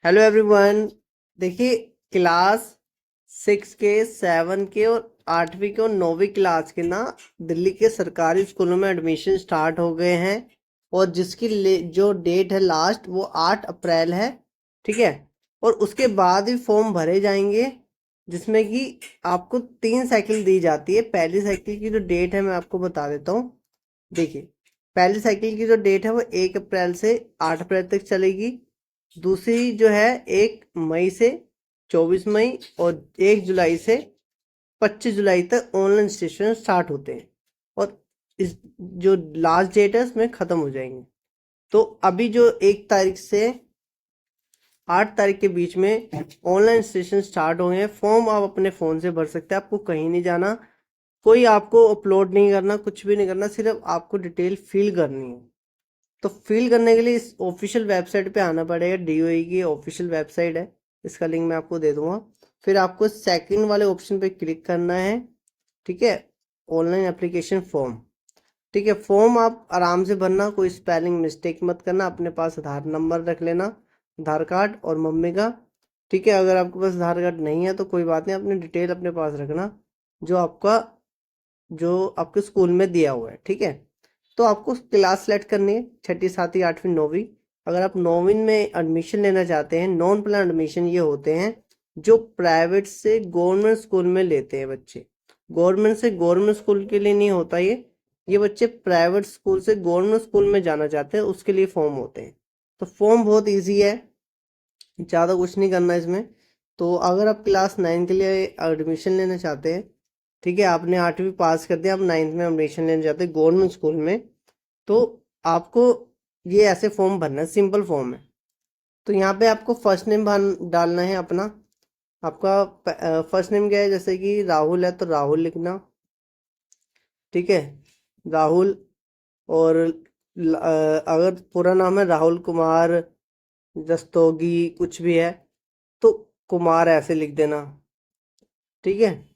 Hello everyone. देखिए, class 6 के 7 के और 8वीं के और 9वीं क्लास के ना दिल्ली के सरकारी स्कूलों में एडमिशन स्टार्ट हो गए हैं। और जिसकी जो डेट है लास्ट वो 8 अप्रैल है। ठीक है। और उसके बाद ही फॉर्म भरे जाएंगे, जिसमें कि आपको 3 साइकिल दी जाती है। पहली साइकिल की जो डेट है मैं आपको बता देता हूँ। देखिए, पहली साइकिल की जो डेट है वो 1 अप्रैल से 8 अप्रैल तक चलेगी। दूसरी जो है 1 मई से 24 मई, और 1 जुलाई से 25 जुलाई तक ऑनलाइन रजिस्ट्रेशन स्टार्ट होते हैं। और इस जो लास्ट डेट है उसमें ख़त्म हो जाएंगे। तो अभी जो 1 तारीख से 8 तारीख के बीच में ऑनलाइन रजिस्ट्रेशन स्टार्ट हुए हैं। फॉर्म आप अपने फ़ोन से भर सकते हैं, आपको कहीं नहीं जाना, कोई आपको अपलोड नहीं करना, कुछ भी नहीं करना, सिर्फ आपको डिटेल फिल करनी है। तो फिल करने के लिए इस ऑफिशियल वेबसाइट पे आना पड़ेगा। डीओई की ऑफिशियल वेबसाइट है, इसका लिंक मैं आपको दे दूंगा। फिर आपको सेकंड वाले ऑप्शन पे क्लिक करना है। ठीक है, ऑनलाइन एप्लीकेशन फॉर्म। ठीक है, फॉर्म आप आराम से भरना, कोई स्पेलिंग मिस्टेक मत करना। अपने पास आधार नंबर रख लेना, आधार कार्ड और मम्मी का। ठीक है, अगर आपके पास आधार कार्ड नहीं है तो कोई बात नहीं, अपनी डिटेल अपने पास रखना जो आपके स्कूल में दिया हुआ है। ठीक है। तो आपको क्लास सेलेक्ट करनी है, छठी, सातवीं, आठवीं, नौवीं। अगर आप नौवीं में एडमिशन लेना चाहते हैं, नॉन प्लान एडमिशन ये होते हैं जो प्राइवेट से गवर्नमेंट स्कूल में लेते हैं बच्चे। गवर्नमेंट से गवर्नमेंट स्कूल के लिए नहीं होता ये बच्चे प्राइवेट स्कूल से गवर्नमेंट स्कूल में जाना चाहते हैं, उसके लिए फॉर्म होते हैं। तो फॉर्म बहुत ईजी है, ज़्यादा कुछ नहीं करना इसमें। तो अगर आप क्लास 9 के लिए एडमिशन लेना चाहते हैं, ठीक है, आपने 8वीं पास कर दिया, आप 9th में एडमिशन लेना चाहते हैं गवर्नमेंट स्कूल में, तो आपको ये ऐसे फॉर्म भरना है, सिंपल फॉर्म है। तो यहाँ पे आपको फर्स्ट नेम डालना है अपना। आपका फर्स्ट नेम क्या है, जैसे कि राहुल है तो राहुल लिखना। ठीक है, राहुल। और अगर पूरा नाम है राहुल कुमार रस्तोगी कुछ भी है तो कुमार ऐसे लिख देना। ठीक है,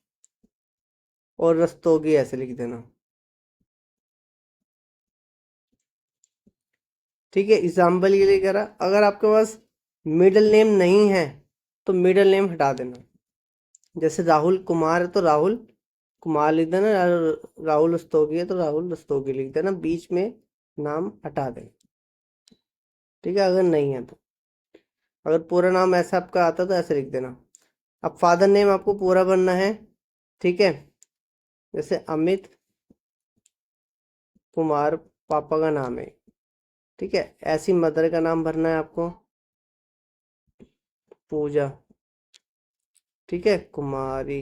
और रस्तोगी ऐसे लिख देना। ठीक है, एग्जाम्पल के लिए करा। अगर आपके पास मिडिल नेम नहीं है तो मिडिल नेम हटा देना। जैसे राहुल कुमार है तो राहुल कुमार लिख देना, राहुल रस्तोगी है तो राहुल रस्तोगी लिख देना, बीच में नाम हटा देना। ठीक है, अगर नहीं है तो। अगर पूरा नाम ऐसा आपका आता तो ऐसे लिख देना। अब फादर नेम आपको पूरा भरना है। ठीक है, जैसे अमित कुमार पापा का नाम है। ठीक है, ऐसी मदर का नाम भरना है आपको, पूजा। ठीक है, कुमारी,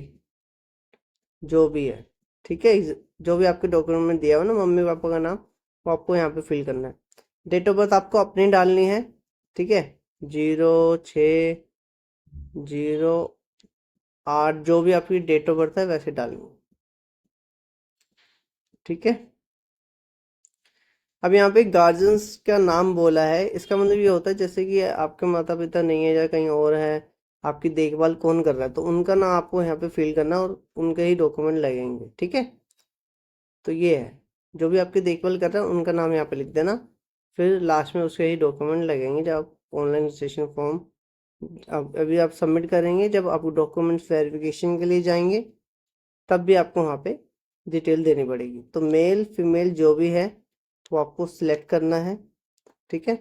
जो भी है। ठीक है, जो भी आपके डॉक्यूमेंट में दिया हो ना मम्मी पापा का नाम, वो आपको यहाँ पे फिल करना है। डेट ऑफ बर्थ आपको अपनी डालनी है। ठीक है, 06/08 जो भी आपकी डेट ऑफ बर्थ है वैसे डालनी है। ठीक है। अब यहाँ पे गार्जियंस का नाम बोला है, इसका मतलब ये होता है जैसे कि आपके माता पिता नहीं है या कहीं और है, आपकी देखभाल कौन कर रहा है, तो उनका नाम आपको यहाँ पे फिल करना और उनके ही डॉक्यूमेंट लगेंगे। ठीक है, तो ये है, जो भी आपकी देखभाल कर रहे हैं उनका नाम यहाँ पे लिख देना। फिर लास्ट में उसके ही डॉक्यूमेंट लगेंगे जब आप ऑनलाइन रजिस्ट्रेशन फॉर्म अब अभी आप सबमिट करेंगे, जब आप डॉक्यूमेंट्स वेरिफिकेशन के लिए जाएंगे तब भी आपको वहाँ पे डिटेल देनी पड़ेगी। तो मेल फीमेल जो भी है वो आपको सिलेक्ट करना है। ठीक है,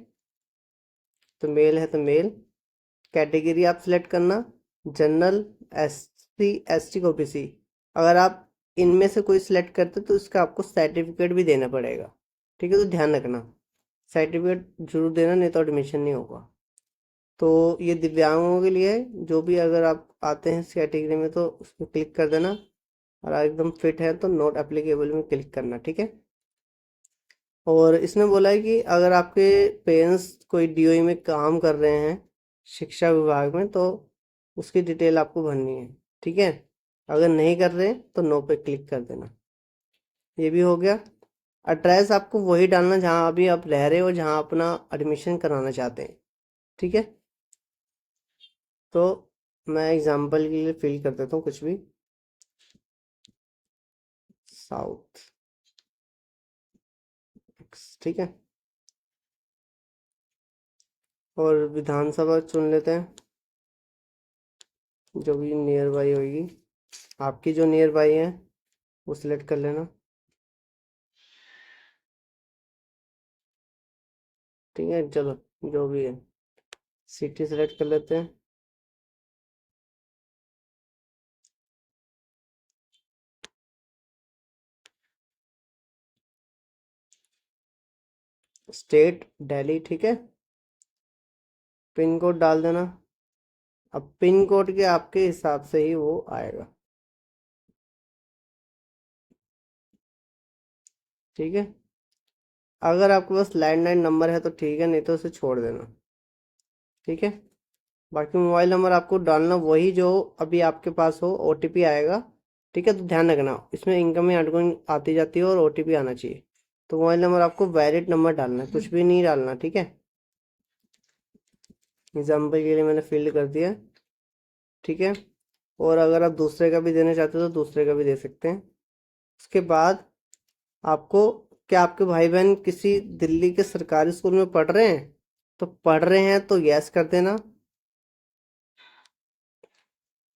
तो मेल है तो मेल। कैटेगरी आप सिलेक्ट करना, जनरल, एससी, एसटी, ओबीसी। अगर आप इनमें से कोई सिलेक्ट करते तो इसका आपको सर्टिफिकेट भी देना पड़ेगा। ठीक है, तो ध्यान रखना, सर्टिफिकेट जरूर देना, नहीं तो एडमिशन नहीं होगा। तो ये दिव्यांगों के लिए है, जो भी अगर आप आते हैं इस कैटेगरी में तो उस पर क्लिक कर देना, और एकदम फिट है तो नॉट एप्लीकेबल में क्लिक करना। ठीक है। और इसने बोला है कि अगर आपके पेरेंट्स कोई डीओई में काम कर रहे हैं, शिक्षा विभाग में, तो उसकी डिटेल आपको भरनी है। ठीक है, अगर नहीं कर रहे तो नो पे क्लिक कर देना। ये भी हो गया। एड्रेस आपको वही डालना जहाँ अभी आप रह रहे हो, जहाँ अपना एडमिशन कराना चाहते हैं। ठीक है, तो मैं एग्जांपल के लिए फिल कर देता हूँ कुछ भी, साउथ। ठीक है, और विधानसभा चुन लेते हैं, जो भी नियर बाई होगी। आपकी जो नियर बाई है वो सिलेक्ट कर लेना। ठीक है, चलो जो भी है सिटी सेलेक्ट कर लेते हैं। स्टेट दिल्ली, ठीक है। पिन कोड डाल देना। अब पिन कोड के आपके हिसाब से ही वो आएगा। ठीक है, अगर आपके पास लैंडलाइन नंबर है तो ठीक है, नहीं तो उसे छोड़ देना। ठीक है, बाकी मोबाइल नंबर आपको डालना वही जो अभी आपके पास हो, ओटीपी आएगा। ठीक है, तो ध्यान रखना इसमें इनकमिंग आउटगोइंग आती जाती है और ओटीपी आना चाहिए। तो मोबाइल नंबर आपको वैलिड नंबर डालना है, कुछ भी नहीं डालना। ठीक है, एग्जाम्पल के लिए मैंने फिल कर दिया। ठीक है, और अगर आप दूसरे का भी देना चाहते हो तो दूसरे का भी दे सकते हैं। उसके बाद आपको, क्या आपके भाई बहन किसी दिल्ली के सरकारी स्कूल में पढ़ रहे हैं? तो पढ़ रहे हैं तो यस कर देना।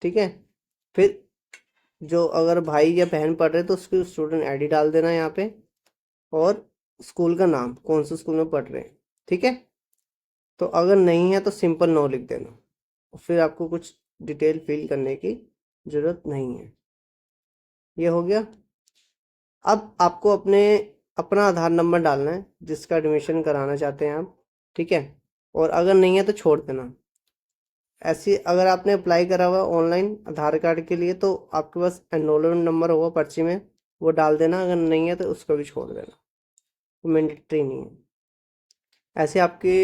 ठीक है, फिर जो अगर भाई या बहन पढ़ रहे हैं तो उसकी स्टूडेंट आईडी डाल देना यहाँ पे, और स्कूल का नाम, कौन से स्कूल में पढ़ रहे हैं। ठीक है, तो अगर नहीं है तो सिंपल नो लिख देना, फिर आपको कुछ डिटेल फिल करने की ज़रूरत नहीं है। ये हो गया। अब आपको अपना आधार नंबर डालना है जिसका एडमिशन कराना चाहते हैं आप। ठीक है, और अगर नहीं है तो छोड़ देना। ऐसी अगर आपने अप्लाई करा हुआ ऑनलाइन आधार कार्ड के लिए तो आपके पास एनरोलमेंट नंबर होगा पर्ची में, वो डाल देना। अगर नहीं है तो उसको भी छोड़ देना, वो मैंडेटरी नहीं है। ऐसे आपके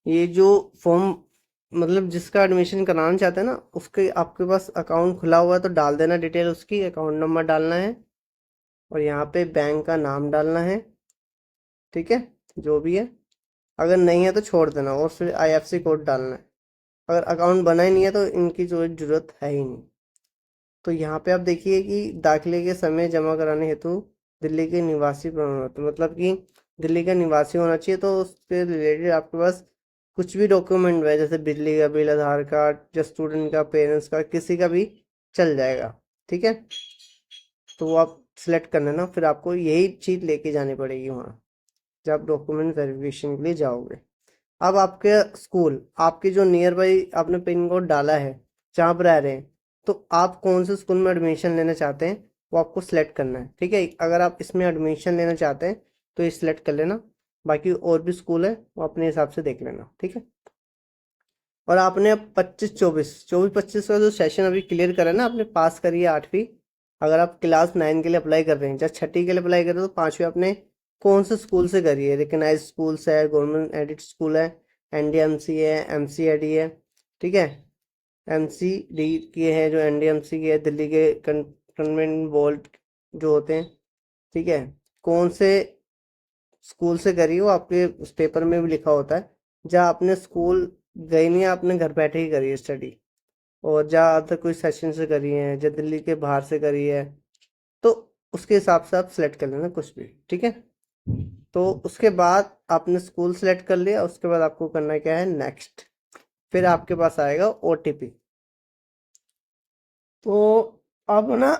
ये जो फॉर्म, मतलब जिसका एडमिशन कराना चाहते हैं ना, उसके आपके पास अकाउंट खुला हुआ है तो डाल देना डिटेल उसकी, अकाउंट नंबर डालना है और यहाँ पे बैंक का नाम डालना है। ठीक है, जो भी है। अगर नहीं है तो छोड़ देना और फिर आईएफएससी कोड डालना है। अगर अकाउंट बना ही नहीं है तो इनकी जो जरूरत है ही नहीं। तो यहाँ पे आप देखिए कि दाखिले के समय जमा कराने हेतु दिल्ली के निवासी प्रमाण पत्र, मतलब कि दिल्ली का निवासी होना चाहिए। तो उससे रिलेटेड आपके पास कुछ भी डॉक्यूमेंट है, जैसे बिजली का बिल, आधार कार्ड, या स्टूडेंट का, पेरेंट्स का, किसी का भी चल जाएगा। ठीक है, तो वो आप सिलेक्ट कर लेना, फिर आपको यही चीज़ लेके जानी पड़ेगी वहाँ जब आप डॉक्यूमेंट वेरिफिकेशन के लिए जाओगे। अब आपके स्कूल, आपके जो नियर बाई आपने पिन कोड डाला है जहाँ पर रह रहे हैं, तो आप कौन से स्कूल में एडमिशन लेना चाहते हैं वो आपको सिलेक्ट करना है। ठीक है, अगर आप इसमें एडमिशन लेना चाहते हैं तो ये सिलेक्ट कर लेना। बाकी और भी स्कूल है वो अपने हिसाब से देख लेना। ठीक है, और आपने अब 25 24 का जो सेशन अभी क्लियर करा ना, आपने पास करी है 8वीं। अगर आप क्लास 9 के लिए अप्लाई कर रहे हैं, जब छठी के लिए अप्लाई कर रहे हो तो 5वीं आपने कौन से स्कूल से करी है? रिकग्नाइज स्कूल्स है, गवर्नमेंट एडेड स्कूल है, एनडीएमसी है, एमसीआईडी है। ठीक है, एमसीडी की है जो एनडीएमसी की है, दिल्ली के कंटोनमेंट बोर्ड जो होते हैं। ठीक है, कौन से स्कूल से करी हो आपके उस पेपर में भी लिखा होता है। जहाँ आपने स्कूल गई नहीं, आपने घर बैठे ही करी है स्टडी, और जहाँ अदर कोई सेशन से करी है, जो दिल्ली के बाहर से करी है, तो उसके हिसाब से आप सिलेक्ट कर लेना कुछ भी। ठीक है, तो उसके बाद आपने स्कूल सेलेक्ट कर लिया, उसके बाद आपको करना क्या है, नेक्स्ट। फिर आपके पास आएगा ओटीपी। तो अब ना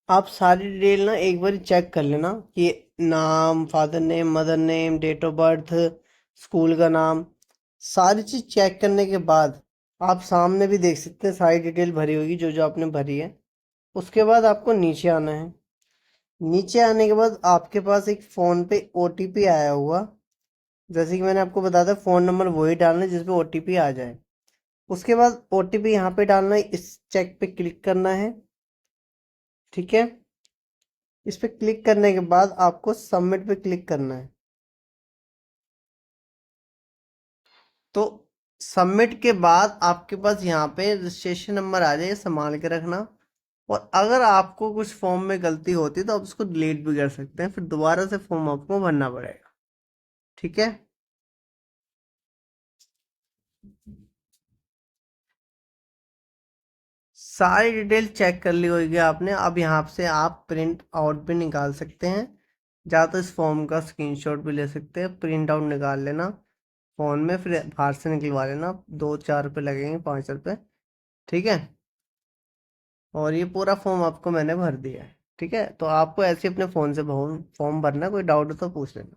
आप सारी डिटेल ना एक बार चेक कर लेना कि नाम, father name, mother name, date of birth, school का नाम, सारी चीज चेक करने के बाद आप सामने भी देख सकते हैं सारी डिटेल भरी होगी जो जो आपने भरी है। उसके बाद आपको नीचे आना है। नीचे आने के बाद आपके पास एक फोन पे ओटीपी आया हुआ, जैसे कि मैंने आपको बताया था फोन नंबर वही डालना है जिसपे ओटीपी आ जाए। उसके बाद ओटीपी यहाँ पे डालना है, इस चेक पे क्लिक करना है। ठीक है, इस पे क्लिक करने के बाद आपको सबमिट पे क्लिक करना है। तो सबमिट के बाद आपके पास यहाँ पे रजिस्ट्रेशन नंबर आ जाए, संभाल के रखना। और अगर आपको कुछ फॉर्म में गलती होती है तो आप उसको डिलीट भी कर सकते हैं, फिर दोबारा से फॉर्म आपको भरना पड़ेगा। ठीक है, सारी डिटेल चेक कर ली होगी आपने। अब यहाँ से आप प्रिंट आउट भी निकाल सकते हैं या तो इस फॉर्म का स्क्रीनशॉट भी ले सकते हैं, प्रिंट आउट निकाल लेना फ़ोन में, फिर बाहर से निकलवा लेना, 2-4 रुपये लगेंगे, 5 रुपये। ठीक है। और ये पूरा फॉर्म आपको मैंने भर दिया है। ठीक है, तो आपको ऐसे ही अपने फ़ोन से फॉर्म भरना है, कोई डाउट हो तो पूछ लेना।